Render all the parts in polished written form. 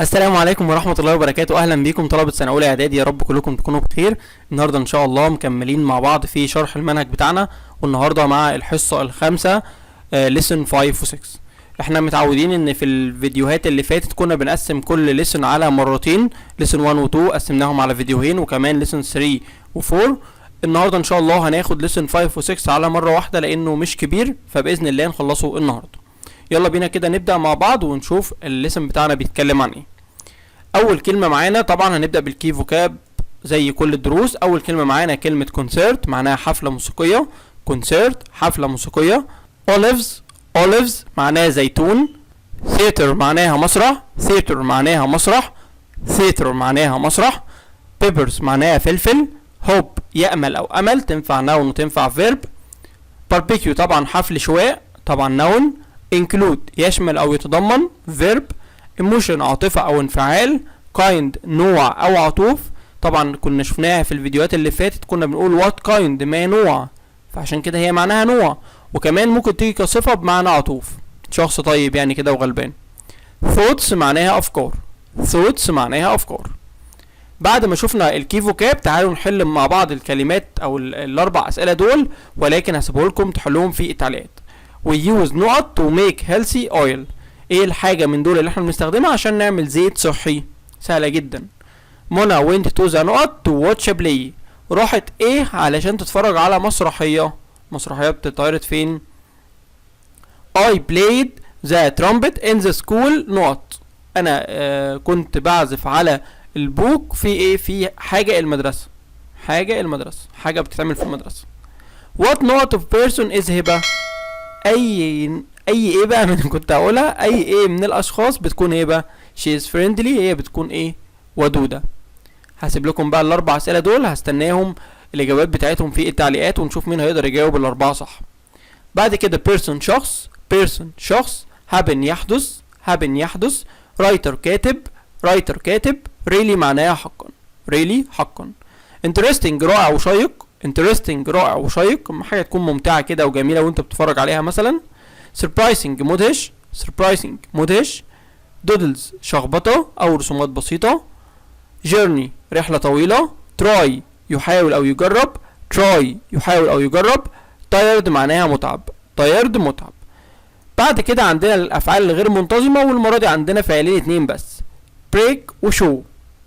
السلام عليكم ورحمة الله وبركاته. أهلا بيكم طلبة سنة أولى إعدادي، يا رب كلكم تكونوا بخير. النهاردة إن شاء الله مكملين مع بعض في شرح المنهج بتاعنا، والنهاردة مع الحصة الخامسة lesson 5 و 6. احنا متعودين ان في الفيديوهات اللي فاتت كنا بنقسم كل lesson على مرتين، lesson 1 و 2 قسمناهم على فيديوهين، وكمان lesson 3 و 4. النهاردة إن شاء الله هناخد lesson 5 و 6 على مرة واحدة لأنه مش كبير، فبإذن الله نخلصه النهاردة. يلا بينا كده نبدأ مع بعض ونشوف الليسن بتاعنا بيتكلم عن ايه. اول كلمة معانا طبعا هنبدأ بالكي فوكاب زي كل الدروس. اول كلمة معانا كلمة كونسيرت، معناها حفلة موسيقية. كونسيرت حفلة موسيقية. اوليفز، اوليفز معناها زيتون. ثياتر معناها مسرح. ثياتر معناها مسرح. ثياتر معناها مسرح. بيبرز معناها فلفل. هوب يأمل او امل، تنفع نون وتنفع فيرب. باربيكيو طبعا حفل شواء، طبعا نون. include يشمل او يتضمن verb. emotion عاطفة او انفعال. kind نوع او عطوف، طبعا كنا شفناها في الفيديوهات اللي فاتت، كنا بنقول what kind ما نوع، فعشان كده هي معناها نوع. وكمان ممكن تيجي كصفة بمعنى عطوف، شخص طيب يعني كده وغلبان. thoughts معناها افكار. thoughts معناها افكار. بعد ما شفنا الكي فوكاب تعالوا نحل مع بعض الكلمات او الاربع اسئلة دول، ولكن هسيبه لكم تحلوهم في التعليقات. we use نقط to make healthy oil. ايه الحاجة من دول اللي احنا بنستخدمها عشان نعمل زيت صحي؟ سهلة جدا. منى went to the نقط to watch a play. راحت ايه علشان تتفرج على مسرحية. مسرحية بتتعرض فين؟ I played the trumpet in the school نقط. انا كنت بعزف على البوق في ايه؟ في حاجة المدرسة. حاجة المدرسة، حاجة بتتعمل في المدرسة. what نقط of person is هبة. اي ايه بقى من كنت هقولها، ايه من الاشخاص بتكون ايه بقى؟ she is friendly، هي بتكون ايه؟ ودودة. هسيب لكم بقى الاربع اسئله دول، هستناهم الاجابات بتاعتهم في التعليقات ونشوف مين هيقدر يجاوب الاربعه صح. بعد كده person شخص، person شخص. happen يحدث، happen يحدث. writer كاتب، writer كاتب. really معناها حقا، really حقا. interesting رائع وشيق، interesting رائع وشيق، حاجه تكون ممتعه كده وجميله وانت بتتفرج عليها مثلا. surprising مدهش، surprising مدهش. doodles شخبطه او رسومات بسيطه. journey رحله طويله. try يحاول او يجرب، try يحاول او يجرب. tired معناها متعب، tired متعب. بعد كده عندنا الافعال الغير منتظمه، والمره دي عندنا فعلين اتنين بس، break وشو.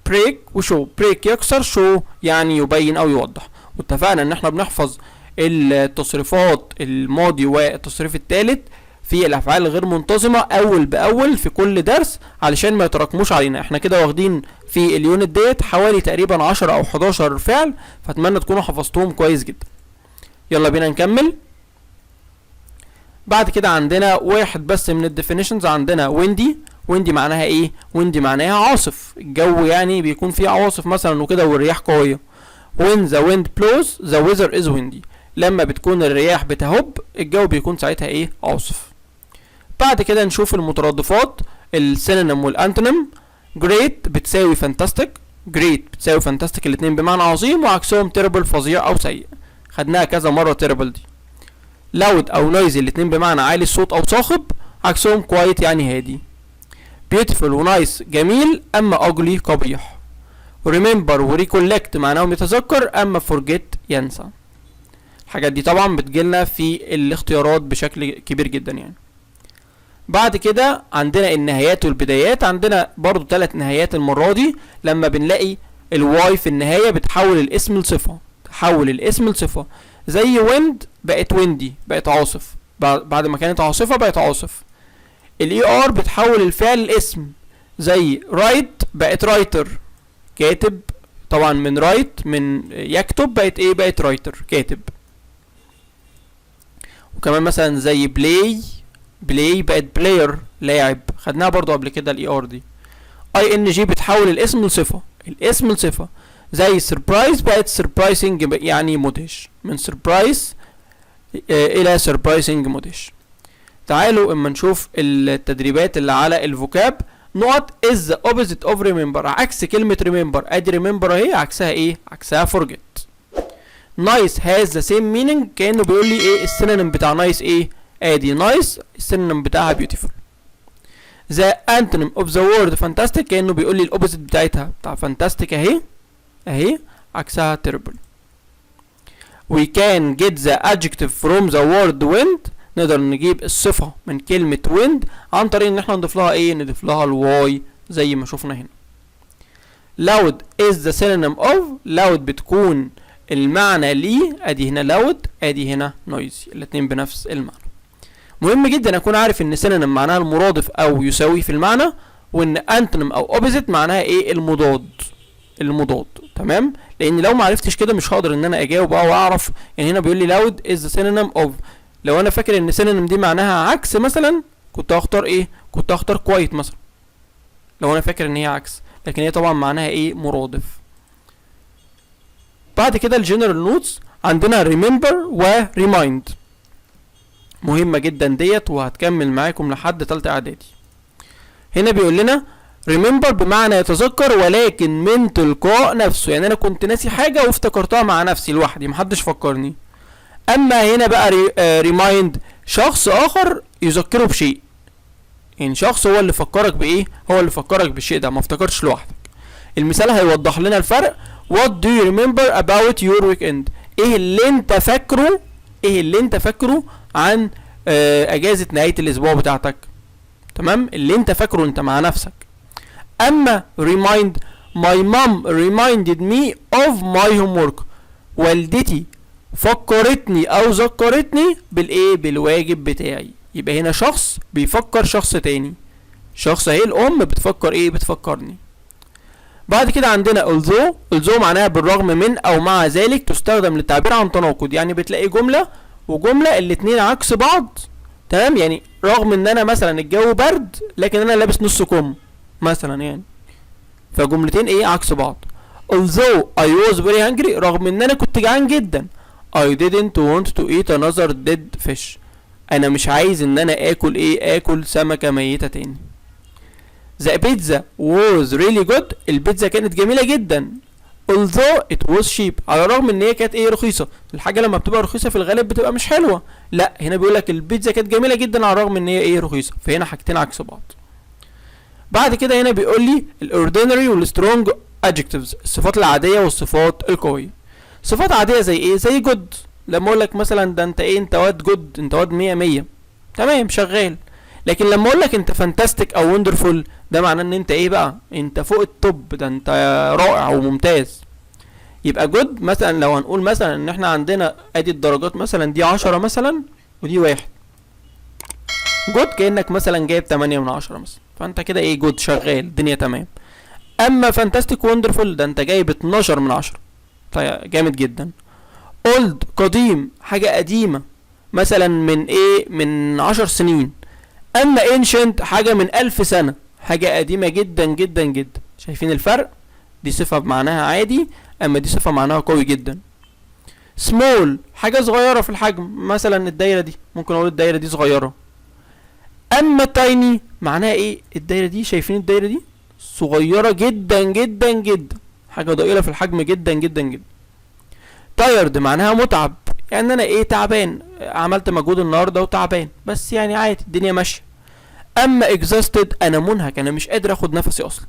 break وشو، break يكسر، show يعني يبين او يوضح. واتفقنا ان احنا بنحفظ التصريفات الماضي والتصريف الثالث في الافعال الغير منتظمه اول باول في كل درس علشان ما يتراكموش علينا. احنا كده واخدين في اليونت ديت حوالي تقريبا 10 او 11 فعل، فاتمنى تكونوا حفظتهم كويس جدا. يلا بينا نكمل. بعد كده عندنا واحد بس من الديفينيشنز، عندنا ويندي. ويندي معناها ايه؟ ويندي معناها عاصف، الجو يعني بيكون فيه عواصف مثلا وكده والرياح قويه. when the wind blows the weather is windy. لما بتكون الرياح بتهب الجو بيكون ساعتها ايه؟ عاصف. بعد كده نشوف المترادفات، السينونيم والانتونيم. great بتساوي fantastic، great بتساوي fantastic الاتنين بمعنى عظيم، وعكسهم terrible فظيع او سيء، خدناها كذا مره terrible دي. loud او noisy الاتنين بمعنى عالي الصوت او صاخب، عكسهم quiet يعني هادي. beautiful ونايس جميل، اما ugly قبيح. remember وريكولكت معناهم يتذكر، اما forget ينسى. الحاجات دي طبعا بتجيلنا في الاختيارات بشكل كبير جدا يعني. بعد كده عندنا النهايات والبدايات، عندنا برضو 3 نهايات المرة دي. لما بنلاقي الواي في النهاية بتحول الاسم لصفة، تحول الاسم لصفة، زي wind بقت windy بقت عاصف، بعد ما كانت عاصفة بقت عاصف. الاي ار بتحول الفعل الاسم، زي write بقت writer كاتب، طبعا من write من يكتب بقت ايه؟ بقت writer كاتب. وكمان مثلا زي play بقت player لاعب، خدناها برضو قبل كده الاي ار دي. اي ان جي بتحول الاسم لصفة، الاسم لصفة، زي surprise بقت surprising يعني مدهش، من surprise الى surprising مدهش. تعالوا اما نشوف التدريبات اللي على الفوكاب. نقط is the opposite of remember، عكس كلمة remember، ادي remember اهي، عكسها ايه؟ عكسها forget. nice has the same meaning، كأنه بيقول لي ايه السينونيم بتاع nice ايه؟ ادي nice السينونيم بتاعها beautiful. the antonym of the word fantastic كأنه بيقول لي الاوبوزيت بتاعتها بتاع fantastic اهي عكسها terrible. we can get the adjective from the word wind. نقدر نجيب الصفة من كلمة wind عن طريق ان احنا نضيف لها ايه؟ نضيف لها الواي زي ما شفنا هنا. loud is the synonym of. loud بتكون المعنى ليه، ادي هنا loud ادي هنا noisy، الاتنين بنفس المعنى. مهم جدا اكون عارف ان synonym معناها المرادف او يساوي في المعنى، وان antonym او opposite معناها ايه؟ المضاد. تمام؟ لان لو ما عرفتش كده مش هقدر ان انا اجاوب او اعرف. يعني هنا بيقول لي loud is the synonym of. لو انا فاكر ان synonym دي معناها عكس مثلا كنت هختار ايه؟ كنت هختار quiet مثلا لو انا فاكر ان هي عكس، لكن هي طبعا معناها ايه؟ مرادف. بعد كده الجنرال نوتس عندنا remember و remind، مهمة جدا ديت وهتكمل معاكم لحد تالتة اعدادي. هنا بيقول لنا remember بمعنى يتذكر ولكن من تلقاء نفسه، يعني انا كنت ناسي حاجة وافتكرتها مع نفسي لوحدي محدش فكرني. اما هنا بقى remind شخص اخر يذكره بشيء، يعني شخص هو اللي فكرك بايه؟ هو اللي فكرك بالشيء ده، ما افتكرتش لوحدك. المثال هيوضح لنا الفرق. what do you remember about your weekend؟ ايه اللي انت فاكره عن اجازة نهاية الاسبوع بتاعتك؟ تمام؟ اللي انت فاكره انت مع نفسك. اما remind my mom reminded me of my homework، والدتي فكرتني او ذكرتني بالايه؟ بالواجب بتاعي. يبقى هنا شخص بيفكر شخص تاني، شخص اهي الام بتفكر ايه؟ بتفكرني. بعد كده عندنا although معناها بالرغم من او مع ذلك، تستخدم للتعبير عن تناقض. يعني بتلاقي جملة وجملة الاتنين عكس بعض، تمام؟ يعني رغم ان انا مثلا الجو برد لكن انا لابس نص كم مثلا، يعني فجملتين ايه؟ عكس بعض. although I was very hungry، رغم ان انا كنت جعان جدا. I didn't want to eat another dead fish، انا مش عايز ان انا اكل ايه؟ اكل سمكة ميتة تاني. The pizza was really good، البيتزا كانت جميلة جدا. although it was cheap، على الرغم ان هي كانت ايه؟ رخيصة. الحاجة لما بتبقى رخيصة في الغالب بتبقى مش حلوة، لا هنا بيقولك البيتزا كانت جميلة جدا على الرغم ان هي ايه؟ رخيصة. فهنا حاجتين عكس بعض. بعد كده هنا بيقول لي الاوردينري والسترونج adjectives، الصفات العادية والصفات القوية. صفات عادية زي ايه؟ زي جود. لما اقول لك مثلا ده انت ايه؟ انت واد جود، انت واد 100 تمام شغال. لكن لما اقول لك انت فانتاستيك او وندرفول، ده معناه ان انت ايه بقى؟ انت فوق التوب، ده انت رائع وممتاز. يبقى جود مثلا لو هنقول مثلا ان احنا عندنا ادي الدرجات مثلا دي 10 مثلا ودي 1، جود كأنك مثلا جايب 8 من 10 مثلا، فانت كده ايه؟ جود شغال الدنيا تمام. اما فانتاستيك وندرفول ده انت جايب 12 من 10، طيب جامد جدا. اولد قديم، حاجة قديمة مثلا من ايه؟ من 10 سنين. اما ancient حاجة من 1000 سنة، حاجة قديمة جدا جدا جدا. شايفين الفرق؟ دي صفة بمعناها عادي، اما دي صفة معناها قوي جدا. small حاجة صغيرة في الحجم، مثلا الدايرة دي ممكن اقول الدايرة دي صغيرة. اما tiny معناها ايه؟ الدايرة دي، شايفين الدايرة دي؟ صغيرة جدا جدا جدا، حاجة ضئيلة في الحجم جدا جدا جدا. tired معناها متعب، يعني انا ايه؟ تعبان، عملت مجهود النهارده وتعبان، بس يعني عادي الدنيا ماشيه. اما exhausted انا منهك، انا مش قادر اخد نفسي اصلا.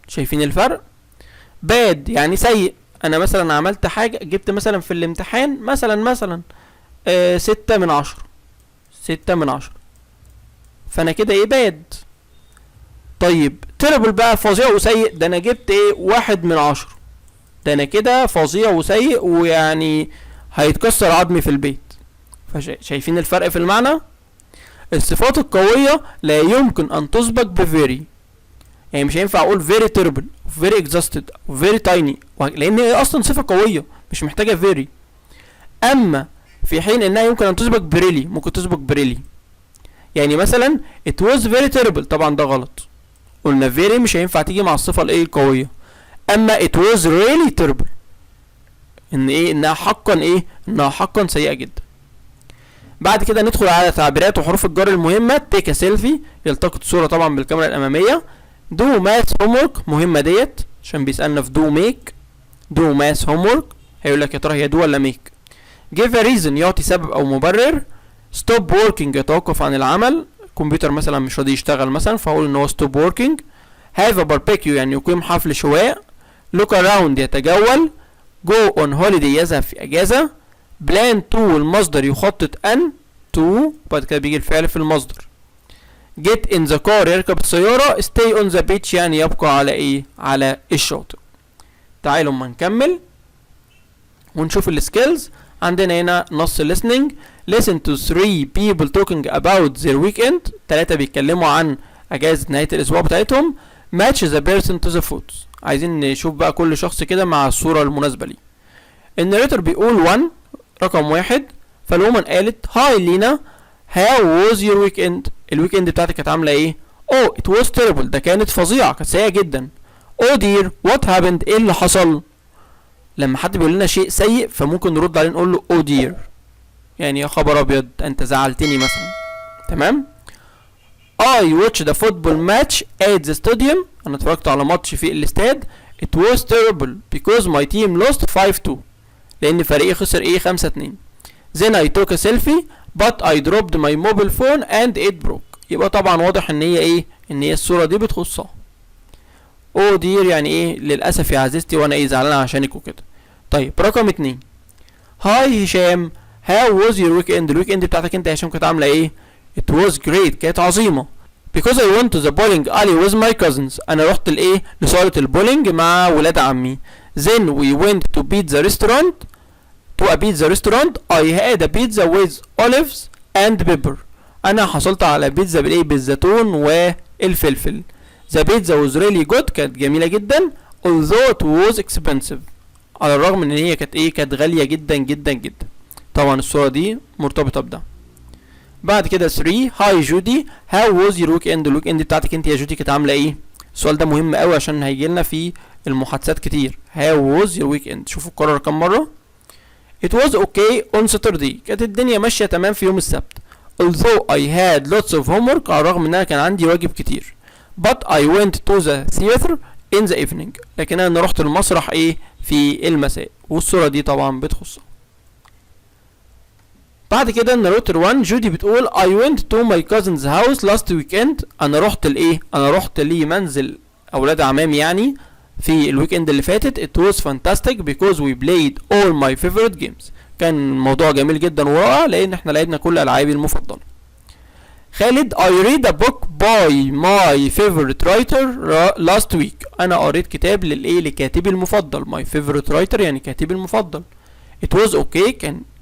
شايفين الفرق؟ bad يعني سيء، انا مثلا عملت حاجه، جبت مثلا في الامتحان مثلا 6 من 10، 6 من 10، فانا كده ايه؟ bad. طيب terrible بقى فظيع وسيء، ده انا جبت ايه؟ 1 من 10، ده انا كده فظيع وسيء ويعني هيتكسر عظمي في البيت. فشايفين الفرق في المعنى؟ الصفات القوية لا يمكن ان تسبق بفيري، يعني مش هينفع اقول very terrible very exhausted very tiny، لان هي اصلا صفة قوية مش محتاجة فيري. اما في حين انها يمكن ان تسبق بريلي، ممكن تسبق بريلي. يعني مثلا it was very terrible، طبعا ده غلط، قلنا very مش هينفع تيجي مع الصفة الايه؟ القوية. اما it was really terrible، ان ايه؟ انها حقا ايه؟ انها حقا سيئة جدا. بعد كده ندخل على تعبيرات وحروف الجر المهمة. تيك سيلفي، يلتقط صورة طبعا بالكاميرا الامامية. دو ماث هومورك، مهمة ديت عشان بيسألنا في دو ميك. دو ماث هومورك هيقول لك يا ترى هي دو ولا ميك. give a reason، يعطي سبب او مبرر. stop working، يتوقف عن العمل. الكمبيوتر مثلا مش راضي يشتغل مثلا، فهقول ان هو stop working. have a barbecue يعني يقيم حفل شواء. look around يتجول. go on holiday يذهب في اجازة. plan to المصدر يخطط ان to بعد كده بيجي الفعل في المصدر. get in the car يركب السيارة. stay on the beach يعني يبقى على ايه؟ على الشاطئ. تعالوا اما نكمل ونشوف السكيلز. عندنا هنا نص listening. listen to 3 people talking about their weekend. 3 بيتكلموا عن اجازة نهاية الاسبوع بتاعتهم. match the person to the photos. عايزين نشوف بقى كل شخص كده مع الصورة المناسبة ليه. الناريتور بيقول 1 رقم 1. فالومن قالت هاي لينا how was your weekend. الويكند بتاعتك كانت عاملة ايه؟ oh it was terrible. ده كانت فظيعة، كانت سيئة جدا. oh dear what happened. ايه اللي حصل؟ لما حد بيقول لنا شيء سيء فممكن نرد عليه نقول له oh dear، يعني يا خبر ابيض انت زعلتني مثلا. تمام. I watched the football match at the stadium. انا اتفرجت على ماتش في الاستاد. it was terrible because my team lost 5-2. لان فريقي خسر ايه؟ 5-2. then I took a selfie but I dropped my mobile phone and it broke. يبقى طبعا واضح ان هي ايه؟ ان هي الصورة دي بتخصها. oh dear يعني ايه؟ للاسف يا عزيزتي وانا ايه؟ زعلانة عشانك وكده. طيب رقم 2. هاي هشام how was your weekend. الويكند بتاعتك انت يا هشام كانت عاملة ايه؟ it was great. كانت عظيمة. because I went to the bowling alley with my cousins. انا رحت لايه؟ لصالة البولينج مع ولاد عمي. then we went to pizza restaurant. to a pizza restaurant. I had a pizza with olives and pepper. انا حصلت على بيتزا بالايه؟ بالزيتون والفلفل. the pizza was really good. كانت جميلة جدا. although it was expensive. على الرغم ان هي كانت ايه؟ كانت غالية جدا جدا جدا. طبعا الصورة دي مرتبطة بده. بعد كده 3. هاي جودي how was your weekend. الويكند بتاعتك انت يا جودي كانت عاملة ايه؟ السؤال ده مهم قوي عشان هيجيلنا في المحادثات كتير. how was your weekend. شوفوا اتكرر كم مرة. it was okay on Saturday. كانت الدنيا ماشية تمام في يوم السبت. although I had lots of homework. على الرغم ان انا كان عندي واجب كتير. but I went to the theater in the evening. لكن انا رحت المسرح ايه؟ في المساء. والصورة دي طبعا بتخصها. بعد كده الناروتر 1 جودي بتقول I went to my cousin's house last weekend. انا رحت لايه؟ انا رحت لمنزل اولاد عمامي يعني في الويكند اللي فاتت. it was fantastic because we played all my favorite games. كان الموضوع جميل جدا ورائع لان احنا لعبنا كل العابي المفضله. خالد I read a book by my favorite writer last week. انا قريت كتاب للايه؟ لكاتبي المفضل. my favorite writer يعني كاتبي المفضل. it was okay.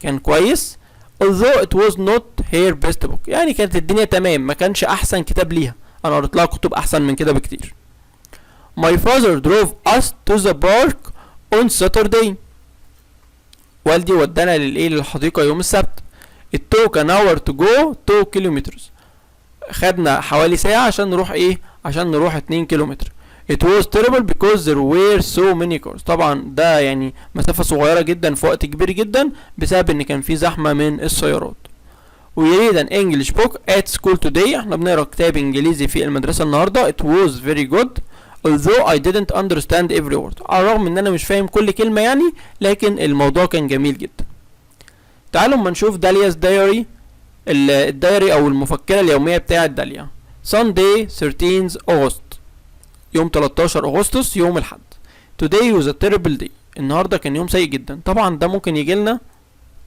كان كويس. although it was not her best book. يعني كانت الدنيا تمام، ما كانش احسن كتاب ليها. انا قريت لها كتب احسن من كده بكتير. my father drove us to the park on Saturday. والدي ودانا للايه؟ للحديقة يوم السبت. it took an hour to go 2 kilometers. خدنا حوالي ساعة عشان نروح ايه؟ عشان نروح 2 كيلومتر. it was terrible because there were so many cars. طبعا ده يعني مسافة صغيرة جدا في وقت كبير جدا بسبب ان كان في زحمة من السيارات. we read an English book at school today. احنا بنقرا كتاب انجليزي في المدرسة النهاردة. it was very good although I didn't understand every word. على الرغم ان انا مش فاهم كل كلمة يعني، لكن الموضوع كان جميل جدا. تعالوا اما نشوف داليا's diary. الدايري او المفكرة اليومية بتاعت داليا. Sunday 13 أغسطس. يوم 13 أغسطس يوم الحد. Today was a terrible day. النهاردة كان يوم سيء جدا. طبعا ده ممكن يجيلنا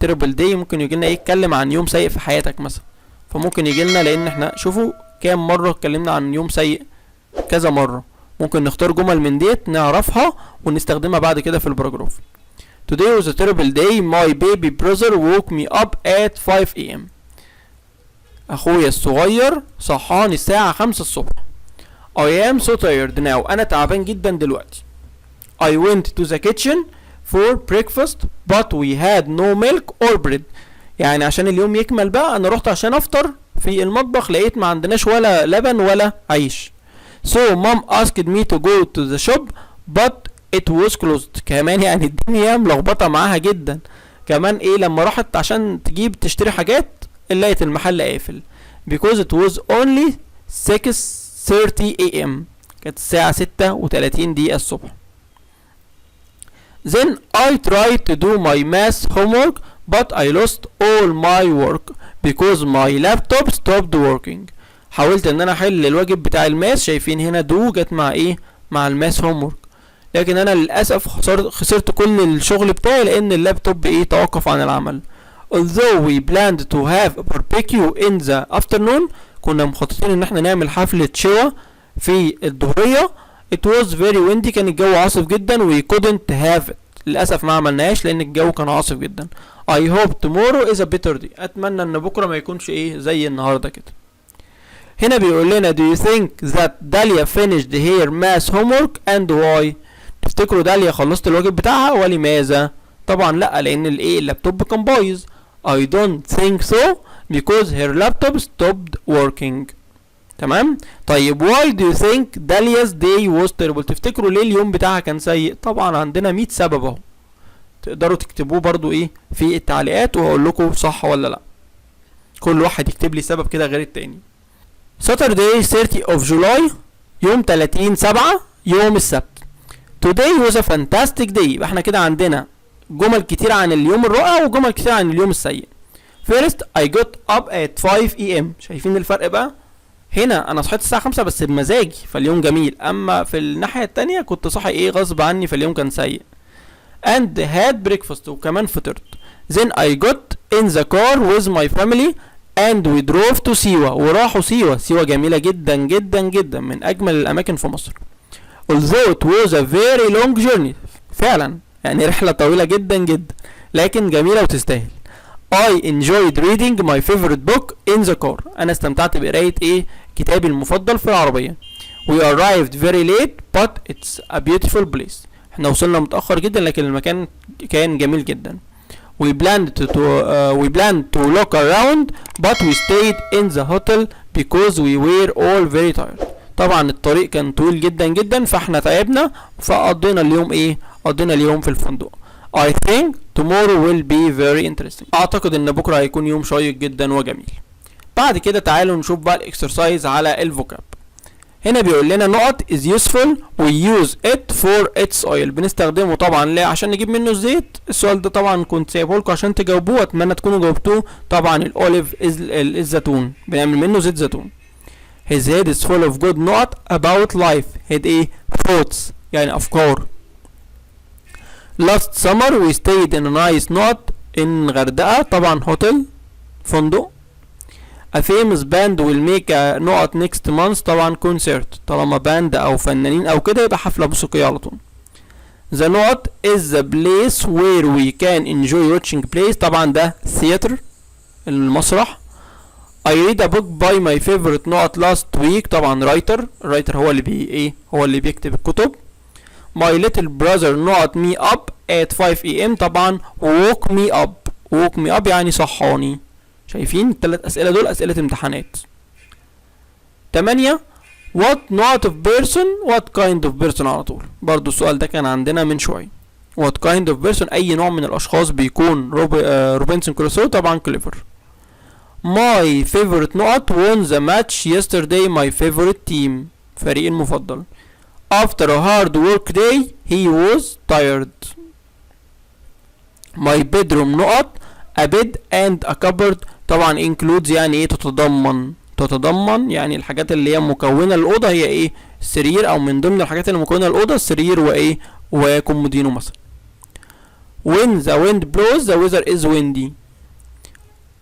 terrible day، ممكن يجيلنا ايه؟ يتكلم عن يوم سيء في حياتك مثلا. فممكن يجيلنا لان احنا شوفوا كام مرة اتكلمنا عن يوم سيء؟ كذا مرة. ممكن نختار جمل من ديت نعرفها ونستخدمها بعد كده في الباراجراف. Today was a terrible day. My baby brother woke me up at 5 a.m. اخويا الصغير صحاني الساعة 5 الصبح. I am so tired now. انا تعبان جدا دلوقتي. I went to the kitchen for breakfast but we had no milk or bread. يعني عشان اليوم يكمل بقى انا رحت عشان افطر في المطبخ، لقيت ما عندناش ولا لبن ولا عيش. So mom asked me to go to the shop but it was closed. كمان يعني الدنيا ملخبطة معاها جدا. كمان ايه؟ لما راحت عشان تشتري حاجات لقيت المحل قافل. because it was only 6:30 a.m. كانت الساعة 6:30 دقيقة الصبح. then I tried to do my math homework but I lost all my work because my laptop stopped working. حاولت ان انا احل الواجب بتاع الماس، شايفين هنا دو جت مع ايه، مع الماس هومورك، لكن انا للاسف خسرت كل الشغل بتاعي لان اللابتوب ايه توقف عن العمل. although we planned to have a barbecue in the afternoon، كنا مخططين ان احنا نعمل حفلة شوا في الظهرية. it was very windy، كان الجو عاصف جدا we couldn't have it، للاسف ما عملناهاش لان الجو كان عاصف جدا. I hope tomorrow is a better day، اتمنى ان بكرة ما يكونش ايه زي النهاردة كده. هنا بيقول لنا do you think that Dalia finished her math homework and why؟ تفتكروا داليا خلصت الواجب بتاعها ولماذا؟ طبعا لا، لان الايه اللابتوب كان بايظ. I don't think so because her laptop stopped working. تمام. طيب why do you think Dalia's day was terrible؟ تفتكروا ليه اليوم بتاعها كان سيء؟ طبعا عندنا 100 سبب اهو، تقدروا تكتبوه برضو ايه في التعليقات وهقول لكم صح ولا لا. كل واحد يكتب لي سبب كده غير التاني. Saturday 30 of July، يوم 30/7، يوم السبت. Today was a fantastic day، يبقى احنا كده عندنا جمل كتير عن اليوم الرائع وجمل كتير عن اليوم السيء. First I got up at 5 am، شايفين الفرق بقى؟ هنا انا صحيت الساعة 5 بس بمزاجي فاليوم جميل، اما في الناحية التانية كنت صاحي ايه غصب عني فاليوم كان سيء. And had breakfast، وكمان فطرت. Then I got in the car with my family and we drove to سيوة، وراحوا سيوة. سيوة جميلة جدا جدا جدا، من اجمل الاماكن في مصر. Although it was a very long journey، فعلا يعني رحلة طويلة جدا جدا لكن جميلة وتستاهل. I enjoyed reading my favorite book in the car، أنا استمتعت بقراية إيه كتابي المفضل في العربية. We arrived very late but it's a beautiful place، احنا وصلنا متأخر جدا لكن المكان كان جميل جدا. We planned to look around but we stayed in the hotel because we were all very tired. طبعا الطريق كان طويل جدا جدا فاحنا تعبنا فقضينا اليوم ايه، قضينا اليوم في الفندق. I think tomorrow will be very interesting، اعتقد ان بكره هيكون يوم شيق جدا وجميل. بعد كده تعالوا نشوف بقى الاكسرسايز على الفوكاب. هنا بيقول لنا نقط is useful we use it for its oil، بنستخدمه طبعا ليه؟ عشان نجيب منه الزيت. السؤال ده طبعا كنت سايبه لكم عشان تجاوبوه، اتمنى تكونوا جاوبتوه. طبعا الاوليف الزيتون، بنعمل منه زيت زيتون. his head is full of good نقط about life، head ايه thoughts يعني افكار. last summer we stayed in a nice نقط in غردقة، طبعا هوتيل فندق. a famous band will make a نقط next month، طبعا concert، طالما باند او فنانين او كده يبقى حفلة موسيقية على طول. the نقط is the place where we can enjoy watching plays، طبعا ده theater المسرح. I read a book by my favorite نقط last week، طبعا writer هو اللي هو اللي بيكتب الكتب. my little brother نقط me up at 5 am، طبعا woke me up يعني صحاني. شايفين الثلاث اسئله دول اسئله امتحانات. 8 what not of person what kind of person، على طول برضو السؤال ده كان عندنا من شويه. what kind of person اي نوع من الاشخاص بيكون روبنسون كروسو، طبعا كليفر. my favorite نقط won the match yesterday my favorite team، فريقي المفضل. after a hard work day he was tired. my bedroom نقط a bed and a cupboard، طبعا includes يعني ايه تتضمن يعني الحاجات اللي هي مكونة الأوضة هي ايه السرير، او من ضمن الحاجات اللي مكونة الأوضة السرير وايه وكومودينو مثلا. when the wind blows the weather is windy.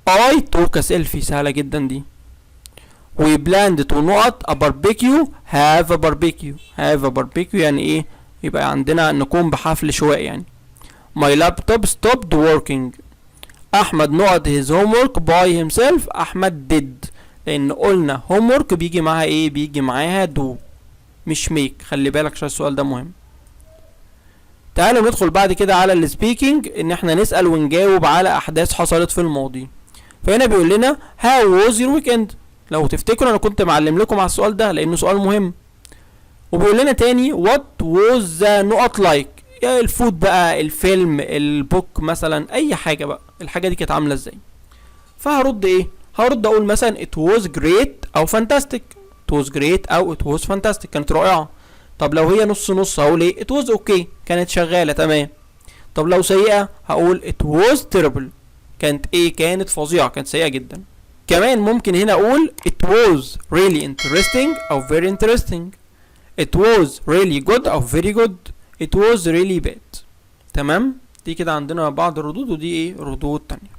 I took a selfie، سهلة جدا دي. we planned to نقط a barbecue have a barbecue يعني ايه يبقى عندنا نقوم بحفل شواء يعني. my laptop stopped working. احمد نقط his homework by himself، احمد did، لان قلنا homework بيجي معاها ايه بيجي معاها do مش make، خلي بالك عشان السؤال ده مهم. تعالوا ندخل بعد كده على السبيكينج، ان احنا نسأل ونجاوب على احداث حصلت في الماضي. فهنا بيقول لنا how was your weekend، لو تفتكروا انا كنت معلم لكم على السؤال ده لانه سؤال مهم. وبيقول لنا تاني what was the نقط like، يعني الفود بقى، الفيلم، البوك مثلا، اي حاجة بقى الحاجة دي كانت عاملة ازاي. فهرد ايه، هرد اقول مثلا it was great او fantastic، it was great او it was fantastic كانت رائعة. طب لو هي نص نص هقول ايه it was okay كانت شغالة تمام. طب لو سيئة هقول it was terrible كانت ايه كانت فظيعة كانت سيئة جدا. كمان ممكن هنا اقول it was really interesting او very interesting. it was really good او very good. it was really bad. تمام. دي كده عندنا بعض الردود، ودي ايه ردود تانية.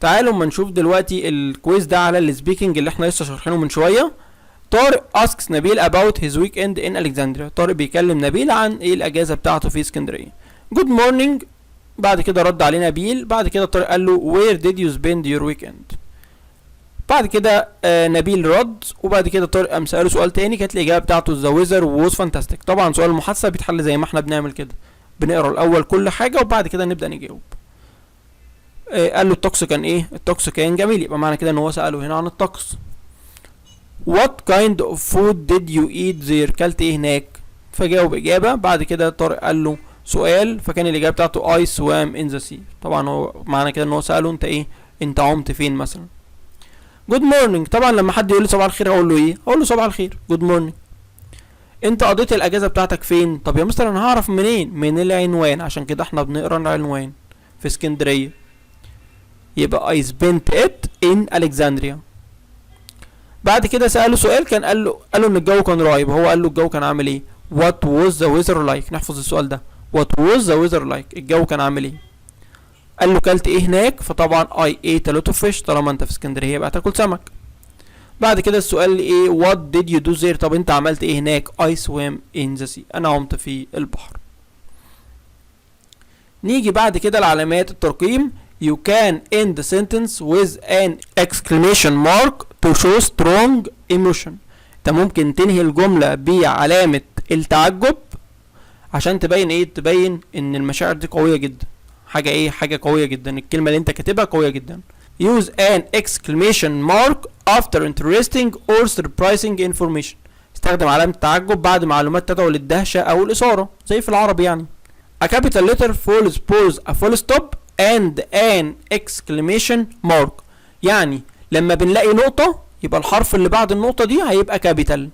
تعالوا اما نشوف دلوقتي الكويز ده على السبيكنج اللي احنا لسه شارحينه من شويه. طارق asks نبيل about his weekend in Alexandria. طارق بيكلم نبيل عن ايه الاجازه بتاعته في اسكندريه. good morning. بعد كده رد عليه نبيل. بعد كده طارق قال له where did you spend your weekend. بعد كده نبيل رد، وبعد كده طارق قام سأله سؤال تاني كانت الإجابة بتاعته the weather was fantastic. طبعا سؤال المحادثة بيتحل زي ما احنا بنعمل كده، بنقرا الأول كل حاجة وبعد كده نبدأ نجاوب. قال له الطقس كان ايه؟ الطقس كان جميل، يبقى معنى كده ان هو سأله هنا عن الطقس. what kind of food did you eat there. كلت ايه هناك؟ فجاوب إجابة. بعد كده طارق قال له سؤال، فكان الإجابة بتاعته I swam in the sea. طبعا هو معنى كده ان هو سأله انت ايه؟ انت عمت فين مثلا. جود مورنينج. طبعا لما حد يقول لي صباح الخير هقول له ايه؟ هقول له صباح الخير، جود مورنينج. انت قضيت الاجازه بتاعتك فين؟ طب يا مستر انا هعرف منين؟ من العنوان، عشان كده احنا بنقرا العنوان في اسكندريه. يبقى I spent it in Alexandria. بعد كده سأله سؤال، كان قال له ان الجو كان رايب. هو قال له الجو كان عامل ايه؟ What was the weather like. نحفظ السؤال ده. What was the weather like. الجو كان عامل ايه؟ قال له كلت ايه هناك؟ فطبعا I ate a lot of fish. طالما انت في اسكندريه يبقى تاكل سمك. بعد كده السؤال ايه؟ What did you do there. طب انت عملت ايه هناك؟ I swam in the sea. انا عمت في البحر. نيجي بعد كده لعلامات الترقيم. You can end the sentence with an exclamation mark to show strong emotion. انت ممكن تنهي الجملة بعلامة التعجب عشان تبين ايه؟ تبين ان المشاعر دي قوية جدا. حاجة ايه؟ حاجة قوية جدا. الكلمة اللي انت كاتبها قوية جدا. Use an exclamation mark after interesting or surprising information. استخدم علامة التعجب بعد معلومات تدعو للدهشة او الإثارة، زي في العربي يعني. A capital letter follows pause a full stop and an exclamation mark. يعني لما بنلاقي نقطة يبقى الحرف اللي بعد النقطة دي هيبقى كابيتال.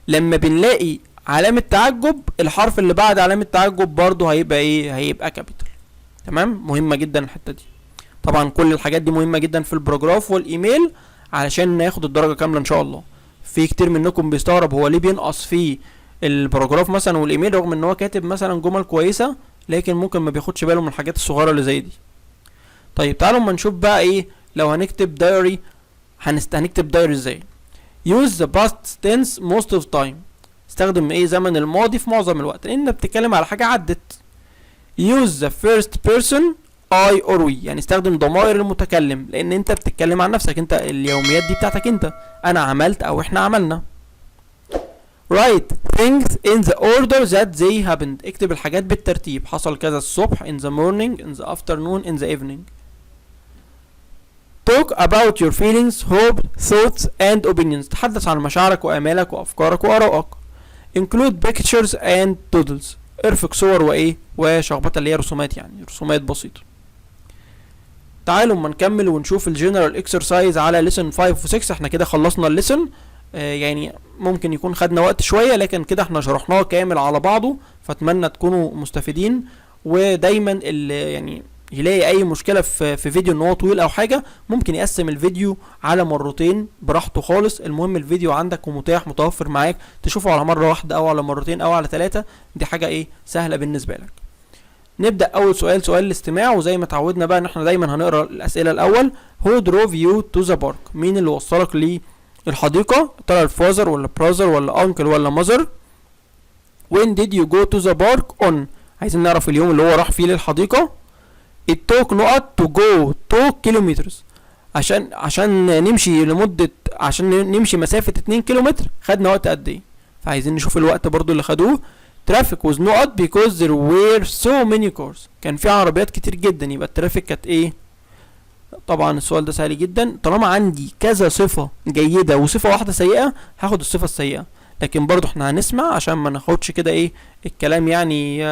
لما بنلاقي علامة تعجب الحرف اللي بعد علامة تعجب برضو هيبقى ايه؟ هيبقى كابيتال. تمام. مهمة جدا الحتة دي. طبعا كل الحاجات دي مهمة جدا في البروجراف والايميل علشان ناخد الدرجة كاملة ان شاء الله. في كتير منكم بيستغرب هو ليه بينقص في البروجراف مثلا والايميل رغم ان هو كاتب مثلا جمل كويسة، لكن ممكن ما بياخدش باله من الحاجات الصغيرة اللي زي دي. طيب تعالوا اما نشوف بقى ايه لو هنكتب دايري. هنكتب دايري ازاي؟ use the past tense most of time. استخدم ايه؟ زمن الماضي في معظم الوقت لان بتتكلم على حاجة عدت. use the first person I or we. يعني استخدم ضمائر المتكلم لان انت بتتكلم عن نفسك، انت اليوميات دي بتاعتك انت. انا عملت او احنا عملنا. write things in the order that they happened. اكتب الحاجات بالترتيب. حصل كذا الصبح in the morning, in the afternoon, in the evening. talk about your feelings, hope, thoughts and opinions. تحدث عن مشاعرك وآمالك وأفكارك وآرائك. include pictures and doodles. ارفق صور وايه وشخبطة اللي هي رسومات، يعني رسومات بسيطة. تعالوا اما نكمل ونشوف الجنرال اكسرسايز على lesson 5 و 6. احنا كده خلصنا الليسن. يعني ممكن يكون خدنا وقت شوية لكن كده احنا شرحناه كامل على بعضه، فاتمنى تكونوا مستفيدين. ودايما اللي يعني يلاقي اي مشكلة في فيديو ان هو طويل او حاجة ممكن يقسم الفيديو على مرتين براحته خالص. المهم الفيديو عندك ومتاح متوفر معاك تشوفه على مرة واحدة او على مرتين او على 3. دي حاجة ايه سهلة بالنسبة لك. نبدأ اول سؤال، سؤال الاستماع. وزي ما اتعودنا بقى ان احنا دايما هنقرا الاسئلة الاول. who drove you to the park. مين اللي وصلك للحديقة؟ ترى الفازر ولا براذر ولا انكل ولا ماذر؟ when did you go to the park on. عايزين نعرف اليوم اللي هو راح فيه للحديقة. it took نقط to go 2 kilometers. عشان نمشي لمدة، عشان نمشي مسافة 2 كيلومتر خدنا وقت قد ايه؟ فعايزين نشوف الوقت برضو اللي خدوه. traffic was نقط because there were so many cars. كان في عربيات كتير جدا، يبقى الترافيك كانت ايه؟ طبعا السؤال ده سهل جدا. طالما عندي كذا صفة جيدة وصفة واحدة سيئة هاخد الصفة السيئة، لكن برضو احنا هنسمع عشان ما ناخدش كده ايه الكلام يعني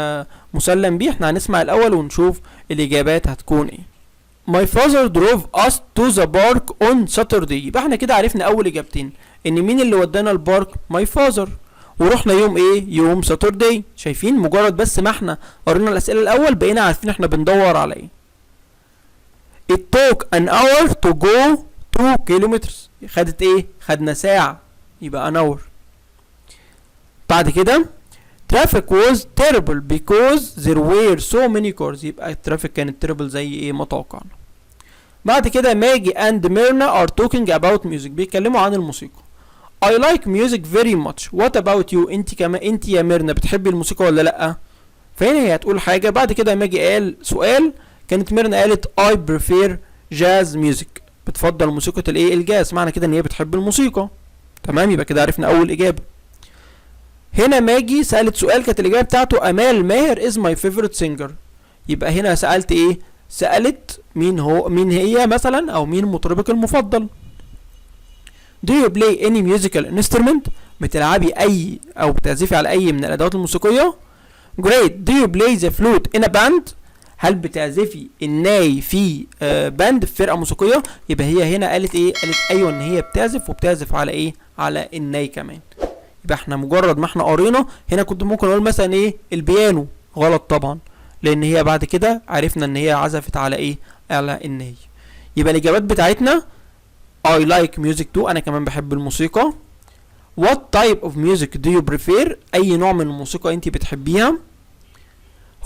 مسلم بيه. احنا هنسمع الاول ونشوف الاجابات هتكون ايه. My father drove us to the park on Saturday. يبقى احنا كده عرفنا اول اجابتين، ان مين اللي ودانا البارك؟ my father. ورحنا يوم ايه؟ يوم ساتردي. شايفين؟ مجرد بس ما احنا قرينا الاسئله الاول بقينا عارفين احنا بندور على ايه. it took an hour to go 2 kilometers. خدت ايه؟ خدنا ساعة، يبقى an hour. بعد كده traffic was terrible because there were so many cars. يبقى الترافيك كانت terrible زي ايه ما توقعنا. بعد كده ماجي and ميرنا are talking about music. بيتكلموا عن الموسيقى. I like music very much. What about you? انت كمان، انت يا ميرنا بتحبي الموسيقى ولا لأ؟ فهنا هي هتقول حاجة. بعد كده ماجي قال سؤال، كانت ميرنا قالت I prefer jazz music. بتفضل موسيقى الايه؟ الجاز. معنى كده ان هي بتحب الموسيقى. تمام، يبقى كده عرفنا اول اجابة. هنا ماجي سألت سؤال كانت الاجابة بتاعته امال ماهر is my favorite singer. يبقى هنا سألت ايه؟ سألت مين هي مثلا، او مين مطربك المفضل. Do you play any musical instrument؟ بتلعبي اي او بتعزفي على اي من الادوات الموسيقية؟ Great. Do you play the flute in a band؟ هل بتعزفي الناي في باند، في فرقة موسيقية؟ يبقى هي هنا قالت ايه؟ قالت ايوه ان هي بتعزف، وبتعزف على ايه؟ على الناي كمان. يبقى احنا مجرد ما احنا قرينا هنا كنت ممكن اقول مثلا ايه؟ البيانو. غلط طبعا، لان هي بعد كده عرفنا ان هي عزفت على ايه؟ على الناي. يبقى الاجابات بتاعتنا I like music too. انا كمان بحب الموسيقى. What type of music do you prefer؟ اي نوع من الموسيقى انت بتحبيها.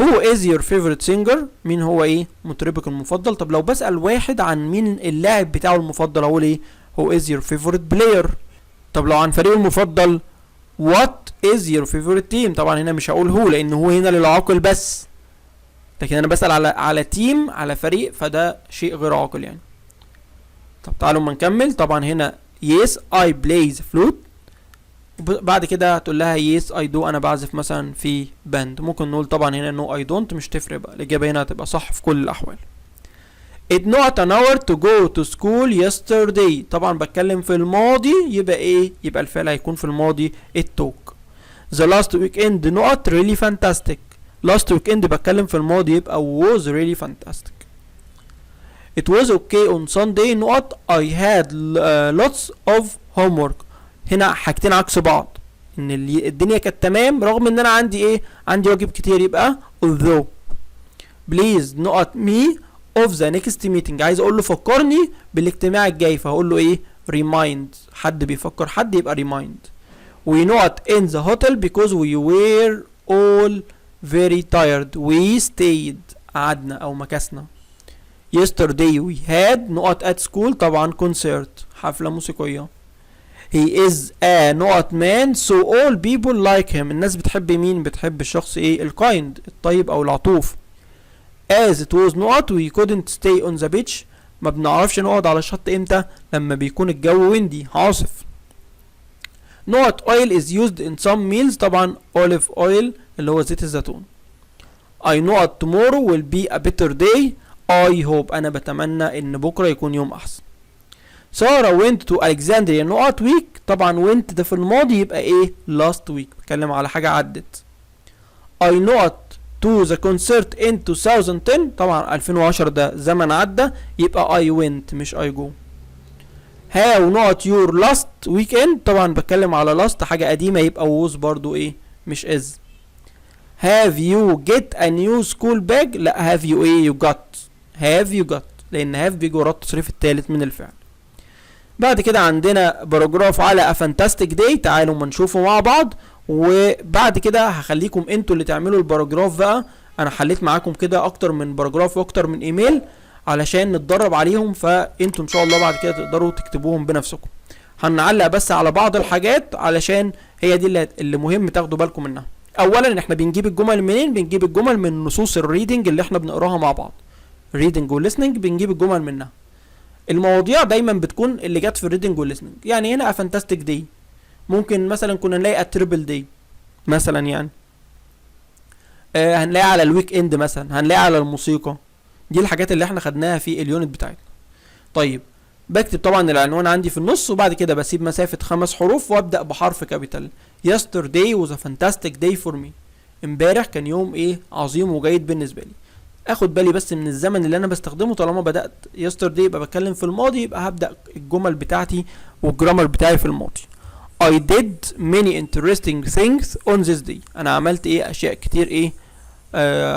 Who is your favorite singer؟ مين هو ايه مطربك المفضل؟ طب لو بسأل واحد عن مين اللاعب بتاعه المفضل اقول ايه؟ Who is your favorite player؟ طب لو عن فريقه المفضل What is your favorite team؟ طبعا هنا مش هقول هو، لان هو هنا للعاقل بس، لكن انا بسأل على تيم، على فريق، فده شيء غير عاقل يعني. طب تعالوا ما نكمل. طبعا هنا yes I play the flute. بعد كده هتقول لها yes I do، انا بعزف مثلا في باند. ممكن نقول طبعا هنا no I don't، مش تفرق بقى، الاجابه هنا هتبقى صح في كل الاحوال. it not an hour to go to school yesterday. طبعا بتكلم في الماضي، يبقى ايه؟ يبقى الفعل هيكون في الماضي it took. the last weekend not really fantastic. last weekend بتكلم في الماضي يبقى was really fantastic. it was okay on Sunday not I had lots of homework. هنا حاجتين عكس بعض، ان الدنيا كانت تمام رغم ان انا عندي ايه؟ عندي واجب كتير. يبقى although. please not me of the next meeting. عايز اقول له فكرني بالاجتماع الجاي، فهقول له ايه؟ remind. حد بيفكر حد يبقى remind. we not in the hotel because we were all very tired. we stayed. قعدنا او مكثنا. yesterday we had not at school. طبعا concert، حفلة موسيقية. he is a not man so all people like him. الناس بتحب مين؟ بتحب الشخص ايه؟ الكايند، الطيب او العطوف. as it was not we couldn't stay on the beach. ما بنعرفش نقعد على الشط امتى؟ لما بيكون الجو ويندي، عاصف. not oil is used in some meals. طبعا olive oil اللي هو زيت الزيتون. I know tomorrow will be a better day. I hope. انا بتمنى ان بكره يكون يوم احسن. سارة went to Alexandria not week. طبعا went ده في الماضي يبقى ايه؟ last week. بتكلم على حاجة عدت. I not to the concert in 2010. طبعا 2010 ده زمن عدى يبقى I went مش I go. how not your last weekend. طبعا بتكلم على last حاجة قديمة يبقى was برضو ايه؟ مش is. have you get a new school bag؟ لا have you ايه؟ you got. have you got، لان have بيجي ورا التصريف الثالث من الفعل. بعد كده عندنا باراجراف على a fantastic day. تعالوا ما نشوفه مع بعض، وبعد كده هخليكم انتوا اللي تعملوا الباراجراف بقى. انا حليت معاكم كده اكتر من باراجراف واكتر من ايميل علشان نتدرب عليهم، فانتوا ان شاء الله بعد كده تقدروا تكتبوهم بنفسكم. هنعلق بس على بعض الحاجات علشان هي دي اللي مهم تاخدوا بالكم منها. اولا احنا بنجيب الجمل منين؟ بنجيب الجمل من نصوص الريدنج اللي احنا بنقراها مع بعض. ريدنج وليسننج بنجيب الجمل منها. المواضيع دايما بتكون اللي جت في الريدنج والليسننج. يعني هنا فانتاستيك داي، ممكن مثلا كنا نلاقي التريبل داي مثلا يعني. هنلاقي على الويك اند مثلا، هنلاقي على الموسيقى. دي الحاجات اللي احنا خدناها في اليونت بتاعتنا. طيب بكتب طبعا العنوان عندي في النص، وبعد كده بسيب مسافة 5 حروف وابدأ بحرف كابيتال. yesterday was a fantastic day for me. امبارح كان يوم ايه؟ عظيم وجيد بالنسبة لي. اخد بالي بس من الزمن اللي انا بستخدمه. طالما بدأت yesterday يبقى بتكلم في الماضي، يبقى هبدأ الجمل بتاعتي والجرامر بتاعي في الماضي. I did many interesting things on this day. انا عملت ايه؟ اشياء كتير ايه؟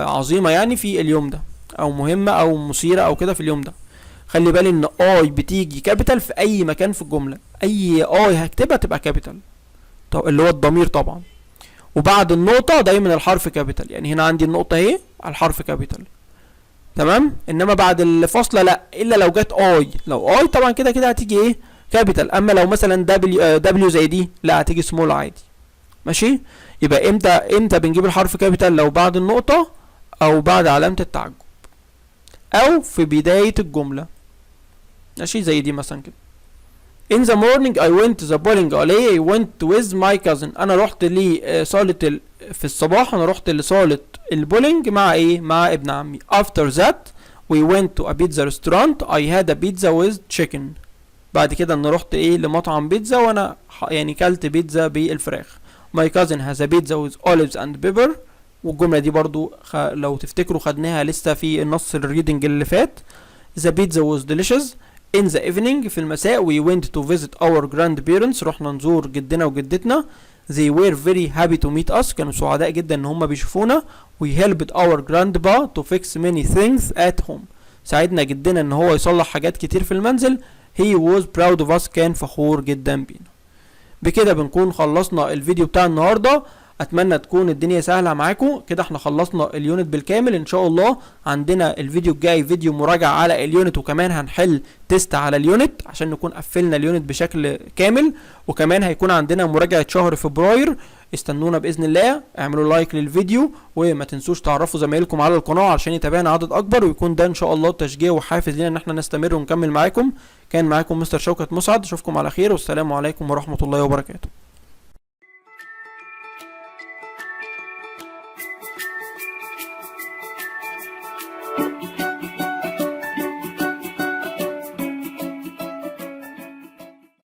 عظيمة يعني في اليوم ده، او مهمة او مثيرة او كده في اليوم ده. خلي بالي ان اي بتيجي كابيتال في اي مكان في الجمله، اي اي هكتبها تبقى كابيتال، طب اللي هو الضمير طبعا. وبعد النقطه دايما الحرف كابيتال، يعني هنا عندي النقطه اهي الحرف كابيتال، تمام. انما بعد الفاصله لا، الا لو جت اي، لو اي طبعا كده كده هتيجي ايه كابيتال. اما لو مثلا دبليو زي دي لا هتيجي سمول عادي، ماشي. يبقى امتى بنجيب الحرف كابيتال؟ لو بعد النقطه او بعد علامه التعجب او في بدايه الجمله، ماشي. زي دي مثلا كده. In the morning I went to the bowling alley. I went with my cousin. انا رحت لصالة في الصباح انا رحت لصالة البولينج مع ايه؟ مع ابن عمي. After that we went to a pizza restaurant. I had a pizza with chicken. بعد كده انا رحت ايه؟ لمطعم بيتزا وانا يعني كلت بيتزا بالفراخ. My cousin has a pizza with olives and pepper. والجملة دي برضو لو تفتكروا خدناها لسه في النص الريدنج اللي فات. The pizza was delicious. In the evening في المساء we went to visit our grandparents. رحنا نزور جدنا وجدتنا. They were very happy to meet us. كانوا سعداء جدا ان هم بيشوفونا. We helped our grandpa to fix many things at home. ساعدنا جدنا ان هو يصلح حاجات كتير في المنزل. He was proud of us. كان فخور جدا بينا. بكده بنكون خلصنا الفيديو بتاع النهارده. اتمنى تكون الدنيا سهله معاكم كده. احنا خلصنا اليونت بالكامل ان شاء الله. عندنا الفيديو الجاي فيديو مراجعه على اليونت، وكمان هنحل تيست على اليونت عشان نكون قفلنا اليونت بشكل كامل. وكمان هيكون عندنا مراجعه شهر فبراير. استنونا باذن الله. اعملوا لايك للفيديو وما تنسوش تعرفوا زمايلكم على القناه علشان يتابعنا عدد اكبر، ويكون ده ان شاء الله تشجيع وحافز لينا ان احنا نستمر ونكمل معاكم. كان معاكم مستر شوكت مسعد. اشوفكم على خير والسلام عليكم ورحمه الله وبركاته.